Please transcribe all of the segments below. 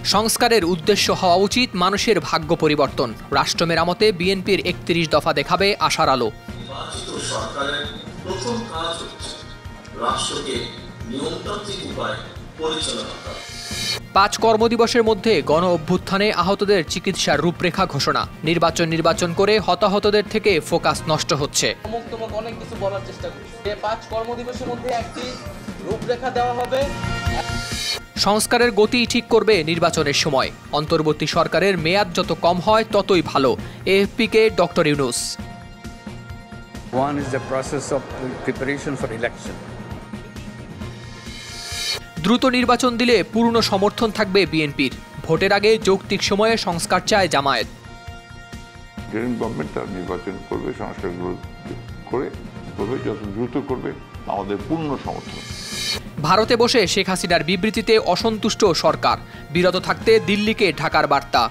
সংস্কারের উদ্দেশ্য হওয়া উচিত মানুষের ভাগ্য পরিবর্তন। রাষ্ট্র মেরামতে বিএনপির ৩১ দফা দেখাবে আশার আলো। সরকারের প্রথম কাজ হচ্ছে রাষ্ট্রকে নিয়মতান্ত্রিক উপায়ে পরিচালনা করা। ৫ কর্মদিবসের মধ্যে গণ অভ্যুত্থানে আহতদের চিকিৎসার রূপরেখা ঘোষণা। নির্বাচন করে হতাহতদের থেকে ফোকাস নষ্ট হচ্ছে। অনেক কিছু বলার চেষ্টা করছি। ৫ কর্মদিবসের মধ্যে একটি রূপরেখা দেওয়া হবে। সংস্কারের গতি ঠিক করবে নির্বাচনের সময়। অন্তর্বর্তী সরকারের মেয়াদ যত কম হয় ততই ভালো। এএফপিকে doctor Yunus. One is the process of preparation for election. দ্রুত নির্বাচন দিলে পূর্ণ সমর্থন থাকবে বিএনপির। ভোটের আগে যৌক্তিক সময়ে সংস্কার চায় জামায়াত। গভর্নমেন্ট তার নির্বাচন করবে, সংস্কার করবে, যত দ্রুত করবে আমাদের পূর্ণ সমর্থন। ভারতে বসে শেখ হাসিনার বিবৃতিতে অসন্তুষ্ট সরকার। বিরত থাকতে দিল্লিকে ঢাকার বার্তা।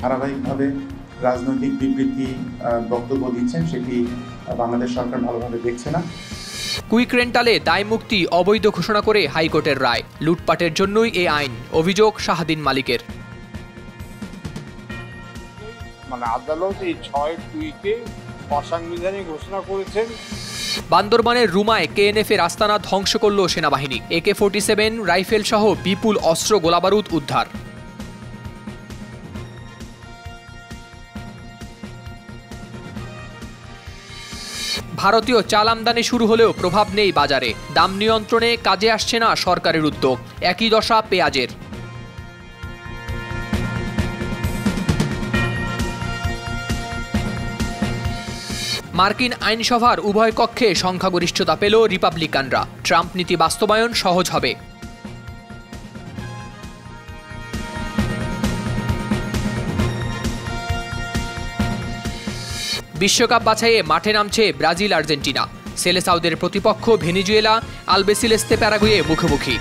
ধারাবাহিকভাবে রাজনৈতিক বিবৃতি বক্তব্য দিচ্ছেন, সেটি বাংলাদেশ সরকার ভালোভাবে দেখছে না। কুইক রেন্টালে দায় মুক্তি অবৈধ ঘোষণা করে হাইকোর্টের রায়। লুটপাটের জন্যই এ আইন, অভিযোগ শাহাদিন মালিকের। আদালত এই ৬ টুইকে অসাংবিধানিক ঘোষণা করেছেন। বান্দরবানের রুমায় কেএনএফের আস্তানা ধ্বংস করল সেনাবাহিনী। AK-47 রাইফেল সহ বিপুল অস্ত্র গোলাবারুদ উদ্ধার। ভারতীয় চাল আমদানি শুরু হলেও প্রভাব নেই বাজারে। দাম নিয়ন্ত্রণে কাজে আসছে না সরকারের উদ্যোগ। একই দশা পেঁয়াজের। মার্কিন আইনসভার উভয় কক্ষে সংখ্যাগরিষ্ঠতা পেল রিপাবলিকানরা। ট্রাম্প নীতি বাস্তবায়ন সহজ হবে। বিশ্বকাপ বাছাইয়ে মাঠে নামছে ব্রাজিল আর্জেন্টিনা। সেলেসাউদের প্রতিপক্ষ ভেনেজুয়েলা আলবেসিলেস্তে প্যারাগুয়ে মুখোমুখি।